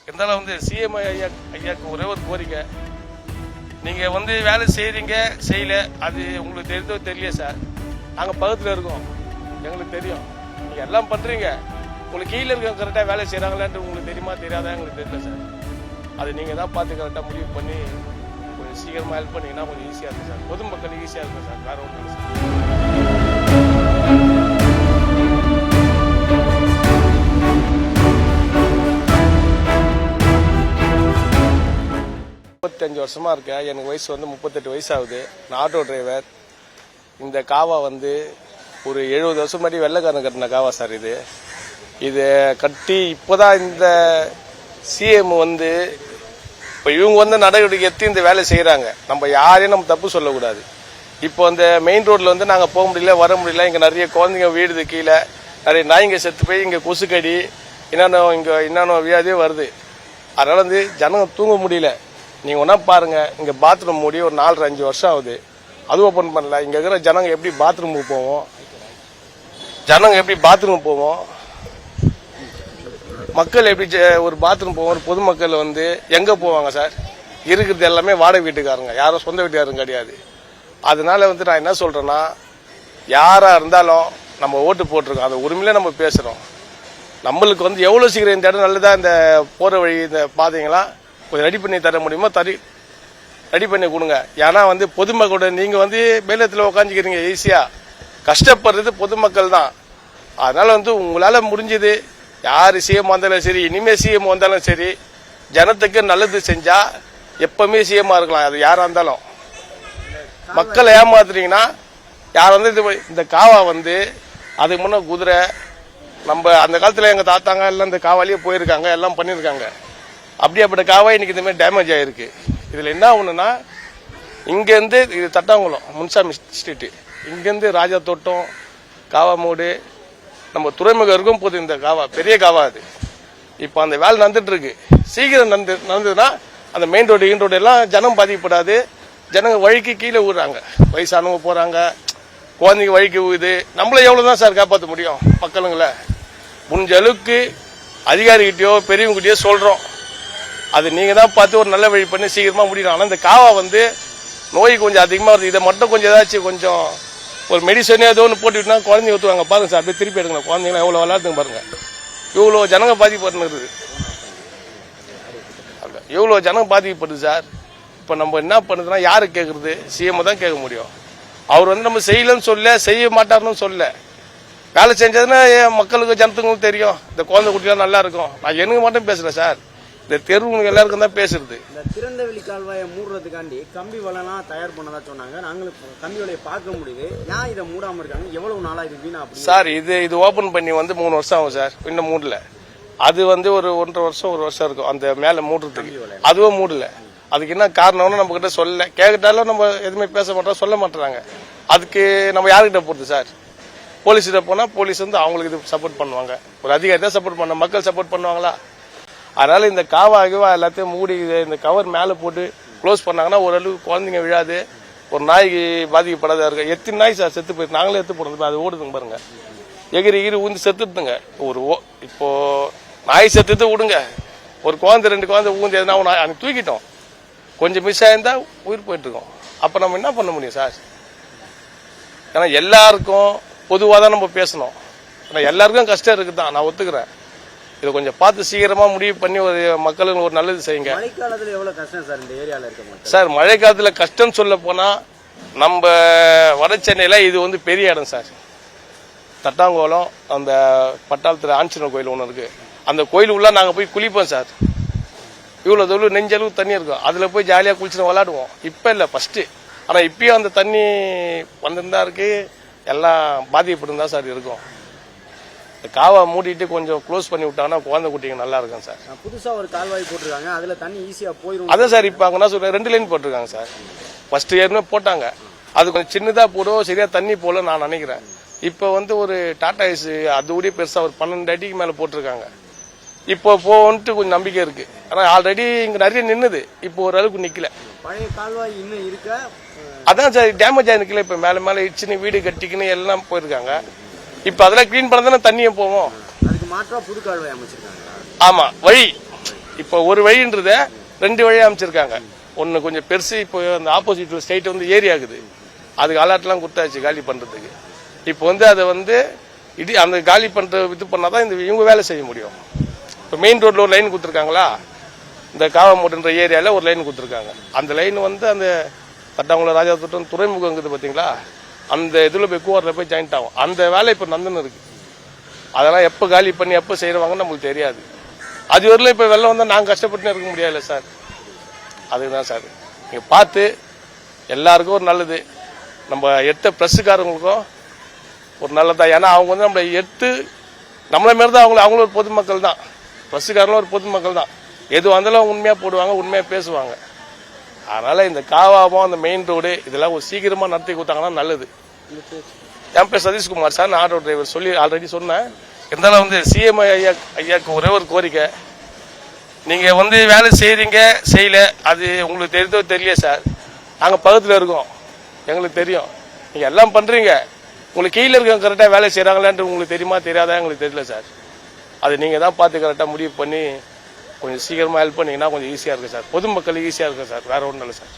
இருந்தாலும் வந்து சிஎம் ஐயாக்கு ஒரே ஒரு கோரிக்கை, நீங்கள் வந்து வேலை செய்கிறீங்க செய்யல அது உங்களுக்கு தெரிந்தோ தெரியல சார். நாங்கள் பக்கத்தில் இருக்கோம், எங்களுக்கு தெரியும். நீங்கள் எல்லாம் பண்ணுறீங்க, உங்களுக்கு கீழே இருக்க கரெக்டாக வேலை செய்கிறாங்களான்ட்டு உங்களுக்கு தெரியுமா தெரியாதா எங்களுக்கு தெரியல சார். அது நீங்கள் தான் பார்த்து கரெக்டாக முடிவு பண்ணி கொஞ்சம் சீக்கிரமாக ஹெல்ப் பண்ணிங்கன்னா கொஞ்சம் ஈஸியாக இருக்கும் சார். பொதுமக்களுக்கு ஈஸியாக இருக்கும் சார், வேறு ஒன்றும் இல்லை சார். 35 வருஷமாக இருக்கேன். எனக்கு வயசு வந்து 38 வயசு ஆகுது. நான் ஆட்டோ டிரைவர். இந்த காவா வந்து ஒரு 70 வருஷம் முன்னாடி வெள்ளைக்காரன் கட்டின காவா சார். இது கட்டி இப்போதான் இந்த சிஎம் வந்து இப்போ இவங்க வந்து நடவடிக்கை எடுத்து இந்த வேலை செய்கிறாங்க. நம்ம யாரையும் நம்ம தப்பு சொல்லக்கூடாது. இப்போ அந்த மெயின் ரோட்டில் வந்து நாங்கள் போக முடியல, வர முடியல. இங்கே நிறைய குழந்தைங்க வீடுது, கீழே நிறைய நாய்ங்க செத்து போய் இங்கே கொசுக்கடி என்னென்ன வியாதியே வருது. அதனால் வந்து ஜனங்க தூங்க முடியல. நீங்கள் ஒன்றா பாருங்கள், இங்கே பாத்ரூம் மூடி ஒரு 4-5 வருஷம் ஆகுது, அது ஓப்பன் பண்ணல. இங்கே இருக்கிற ஜனங்க எப்படி பாத்ரூமுக்கு போவோம், மக்கள் எப்படி ஒரு பாத்ரூம் போவோம், ஒரு பொதுமக்கள் வந்து எங்கே போவாங்க சார்? இருக்கிறது எல்லாமே வாடகை வீட்டுக்காரங்க, யாரும் சொந்த வீட்டுக்காரங்க கிடையாது. அதனால வந்து நான் என்ன சொல்கிறேன்னா, யாராக இருந்தாலும் நம்ம ஓட்டு போட்டிருக்கோம், அந்த உரிமையில நம்ம பேசுகிறோம். நம்மளுக்கு வந்து எவ்வளோ சீக்கிரம் இந்த இடம் நல்லதா, இந்த போகிற வழி இந்த பாதைங்களாம் கொஞ்சம் ரெடி பண்ணி தர முடியுமோ ரெடி பண்ணி கொடுங்க. ஏன்னா வந்து பொதுமக்களோட நீங்கள் வந்து மேலத்தில் உட்காந்துக்கிறீங்க, ஈஸியாக கஷ்டப்படுறது பொதுமக்கள் தான். அதனால் வந்து உங்களால் முடிஞ்சது, யார் சிஎம் வந்தாலும் சரி, இனிமேல் சிஎம் வந்தாலும் சரி, ஜனத்துக்கு நல்லது செஞ்சால் எப்பவுமே சிஎம்மாக இருக்கலாம். அது யாராக இருந்தாலும். மக்களை ஏமாத்துறீங்கன்னா யார் வந்து இந்த காவா வந்து அதுக்கு முன்னே குதிரை, நம்ம அந்த காலத்தில் எங்கள் தாத்தாங்க எல்லாம் இந்த காவாலேயே போயிருக்காங்க, எல்லாம் பண்ணியிருக்காங்க. அப்படியாப்பட்ட காவா இன்னைக்கு இந்த மாதிரி டேமேஜ் ஆகிருக்கு. இதில் என்ன ஒன்றுனா, இங்கேருந்து இது தட்டாங்குளம் முன்சாமி ஸ்ட்ரீட்டு, இங்கேருந்து ராஜா தோட்டம், காவா மூடு, நம்ம துறைமுகம் இருக்கும் போது இந்த காவா பெரிய காவா. அது இப்போ அந்த வேலை நடந்துட்டு இருக்கு. சீக்கிரம் நடந்ததுன்னா அந்த மெயின் ரோடு எல்லாம் ஜனம் பாதிக்கப்படாது. ஜனங்க வழிக்கு கீழே ஊடுறாங்க, வயசானவங்க போகிறாங்க, குழந்தைங்க வழிக்கு ஊகுது. நம்மள எவ்வளோதான் சார் காப்பாற்ற முடியும்? மக்களுங்களை முடிஞ்ச அளவுக்கு அதிகாரிகிட்டையோ பெரியவங்ககிட்டயோ சொல்கிறோம். அது நீங்கள் தான் பார்த்து ஒரு நல்ல வழி பண்ணி சீக்கிரமாக முடியணும். ஆனால் இந்த காவா வந்து நோய் கொஞ்சம் அதிகமாக வருது. இதை மட்டும் கொஞ்சம் ஏதாச்சும் கொஞ்சம் ஒரு மெடிசனே ஏதோ ஒன்று போட்டுவிட்டுனா குழந்தைங்க ஊற்றுவாங்க. பாருங்கள் சார், அப்படியே திருப்பி எடுக்கணும். குழந்தைங்களாம் எவ்வளோ விளையாடுங்க பாருங்கள். இவ்வளோ ஜனங்க பாதிக்கப்படுறது, எவ்வளோ ஜனங்க பாதிக்கப்படுது சார். இப்போ நம்ம என்ன பண்ணுறதுனா, யாரு கேட்குறது? சிஎம் தான் கேட்க முடியும். அவர் வந்து நம்ம செய்யலன்னு செய்ய மாட்டாருன்னு சொல்ல, வேலை செஞ்சதுன்னா மக்களுக்கு ஜனத்துக்கும் தெரியும். இந்த குழந்தை குட்டிலாம் நல்லா இருக்கும். நான் எனக்கு மட்டும் பேசுகிறேன் சார், இந்த தெருவுங்க எல்லாருக்கும் தான் பேசுறது. இந்த திறந்த வெளி கால்வாயை மூடுறதுக்காண்டி கம்பி வலைலாம் தயார் பண்ணதா சொன்னாங்க. நாங்களும் கம்பி வலையை பார்க்க முடியுது. ஏன் இதை மூடாமல் இருக்காங்க? எவ்வளவு நாளா இருக்குன்னா சார், இது ஓப்பன் பண்ணி வந்து 3 வருஷம் ஆகும் சார். இன்னும் மூடல. அது வந்து ஒரு 1.5 வருஷம் 1 வருஷம் இருக்கும் அந்த மேலே மூடுறதுக்கு. அதுவும் மூடல. அதுக்கு என்ன காரணம்னு நம்ம கிட்ட சொல்ல, கேட்டாலும் நம்ம எதுவுமே பேச மாட்டோம், சொல்ல மாட்டாங்க. அதுக்கு நம்ம யாருக்கிட்ட போறது சார்? போலீஸ்கிட்ட போனால் போலீஸ் வந்து அவங்களுக்கு இது சப்போர்ட் பண்ணுவாங்க. ஒரு அதிகாரி தான் சப்போர்ட் பண்ண, மக்கள் சப்போர்ட் பண்ணுவாங்களா? அதனால இந்த காவா எல்லாத்தையும் மூடி இந்த கவர் மேலே போட்டு க்ளோஸ் பண்ணாங்கன்னா ஓரளவுக்கு குழந்தைங்க விழாது, ஒரு நாய்க்கு பாதிக்கப்படாத இருக்கு. எத்தனை நாய் சார் செத்து போயிருக்கு, நாங்களே எடுத்து போடுறது. அது ஓடுதுங்க பாருங்க, எகிரி ஊந்து செத்துட்டுங்க. இப்போ நாய் செத்துட்டு விடுங்க, ஒரு குழந்தை 2 குழந்தை ஊந்து எதுனா அன்னைக்கு தூக்கிட்டோம், கொஞ்சம் மிஸ் ஆயிருந்தா உயிர் போயிட்டு இருக்கோம். அப்போ நம்ம என்ன பண்ண முடியும் சார்? ஏன்னா எல்லாருக்கும் பொதுவாக தான் நம்ம பேசணும். ஏன்னா எல்லாருக்கும் கஷ்டம் இருக்குது தான், நான் ஒத்துக்கிறேன். இதை கொஞ்சம் பார்த்து சீக்கிரமா முடிவு பண்ணி ஒரு மக்களுக்கு ஒரு நல்லது செய்யுங்க. மழைக்காலத்தில் எவ்வளவு கஷ்டம் சார் இந்த ஏரியாவில் இருக்க சார்? மழை காலத்தில் கஷ்டம் சொல்ல போனா நம்ம வட சென்னையில இது வந்து பெரிய இடம் சார். தட்டாங்குளம் அந்த பட்டாளத்தில் ஆஞ்சநேயர் கோயில் ஒன்று இருக்கு. அந்த கோயில் உள்ள நாங்கள் போய் குளிப்போம் சார். இவ்வளோ தூரம் நெஞ்சளவு தண்ணி இருக்கும், அதில் போய் ஜாலியாக குளிச்சுட்டு விளாடுவோம். இப்போ இல்லை, ஃபர்ஸ்ட். ஆனால் இப்பயும் அந்த தண்ணி வந்திருந்தா இருக்கு, எல்லாம் பாதிக்கப்பட்டிருந்தா சார் இருக்கும். காவா மூடிட்டு கொஞ்சம் க்ளோஸ் பண்ணி விட்டாங்கன்னா குழந்தை குட்டிங்க நல்லா இருக்கும் சார். புதுசா ஒரு கால்வாய் போட்டிருக்காங்க, அதுல தண்ணி ஈஸியா போயிடும். அதான் சார், இப்போ அங்கே என்ன சொல்றேன், 2 லைன் போட்டிருக்காங்க சார். ஃபர்ஸ்ட் ஏற்கனவே போட்டாங்க, அது கொஞ்சம் சின்னதா போடும், சரியா தண்ணி போல நான் நினைக்கிறேன். இப்போ வந்து ஒரு டாடா ஏஸ் அது கூட பெருசா ஒரு 12 அடிக்கு மேல போட்டிருக்காங்க. இப்போ போன்ட்டு கொஞ்சம் நம்பிக்கை இருக்கு. ஆனா ஆல்ரெடி இங்க நிறைய நின்னுது, இப்போ ஓரளவுக்கு நிக்கல. பழைய கால்வாய் இன்னும் இருக்க, அதான் சார் டேமேஜ் ஆகி நிக்கல. இப்போ மேல இடிச்சுன்னு வீடு கட்டிக்கின்னு எல்லாம் போயிருக்காங்க. இப்ப அதெல்லாம் கிளீன் பண்ண தானே தண்ணியும் போவோம். அதுக்கு மாற்றா புது கால்வாய் அமைச்சிருக்காங்க. ஆமா, வழி இப்போ ஒரு வழின்றத 2 வழியா அமைச்சிருக்காங்க. ஒன்று கொஞ்சம் பெருசு, இப்போ அந்த ஆப்போசிட் ஸ்டேட் வந்து ஏரி ஆகுது, அதுக்கு அலாட்லாம் கொடுத்தாச்சு காலி பண்ணுறதுக்கு. இப்போ வந்து அதை வந்து அந்த காலி பண்ணுற இது பண்ணால் தான் இவங்க வேலை செய்ய முடியும். இப்போ மெயின் ரோட்டில் ஒரு லைன் கொடுத்துருக்காங்களா, இந்த காவமூட்டுன்ற ஏரியாவில் ஒரு லைன் கொடுத்துருக்காங்க. அந்த லைன் வந்து அந்த தட்டாங்குளம் ராஜாத்தோட்டம் துறைமுகம் இருக்குது பார்த்தீங்களா, அந்த இதில் போய் கூவரில் போய் ஜாயிண்ட் ஆகும். அந்த வேலை இப்போ நடந்துன்னு இருக்கு. அதெல்லாம் எப்போ காலி பண்ணி எப்போ செய்வாங்கன்னு நம்மளுக்கு தெரியாது. அது வரல இப்போ வெள்ளம் வந்தால் நாங்கள் கஷ்டப்பட்டு இருக்க முடியாது சார். அதுதான் சார், நீங்கள் பார்த்து எல்லாருக்கும் ஒரு நல்லது, நம்ம எடுத்த ப்ரெஸ்ஸுக்காரங்களுக்கும் ஒரு நல்லதா. ஏன்னா அவங்க வந்து நம்மளை எடுத்து நம்மள மாரி தான் அவங்களும் ஒரு பொதுமக்கள் தான், ப்ரெஸ்ஸுக்காரங்களும் ஒரு பொதுமக்கள் தான். எது வந்தாலும் உண்மையாக போடுவாங்க, உண்மையாக பேசுவாங்க. அதனால இந்த காவாபம் அந்த மெயின் ரோடு இதெல்லாம் ஒரு சீக்கிரமாக நடத்தி கொடுத்தாங்கன்னா நல்லது. என் பேர் சதீஷ்குமார் சார், நான் ஆட்டோ டிரைவர். சொல்லி ஆல்ரெடி சொன்னேன். இருந்தாலும் வந்து சிஎம் ஐயாக்கு ஒரே ஒரு கோரிக்கை, நீங்கள் வந்து வேலை செய்கிறீங்க செய்யல அது உங்களுக்கு தெரிந்தோ தெரியல சார், நாங்கள் பக்கத்தில் இருக்கோம், எங்களுக்கு தெரியும். நீங்கள் எல்லாம் பண்ணுறீங்க, உங்களுக்கு கீழே இருக்கவங்க கரெக்டாக வேலை செய்கிறாங்களான்ட்டு உங்களுக்கு தெரியுமா தெரியாதா எங்களுக்கு தெரியல சார். அது நீங்கள் தான் பார்த்து கரெக்டாக முடிவு பண்ணி கொஞ்சம் சீக்கிரமாக ஹெல்ப் பண்ணிங்கன்னா கொஞ்சம் ஈஸியாக இருக்குது சார், பொதுமக்களுக்கு ஈஸியாக இருக்குது சார், வேறு ஒன்றும் இல்லை சார்.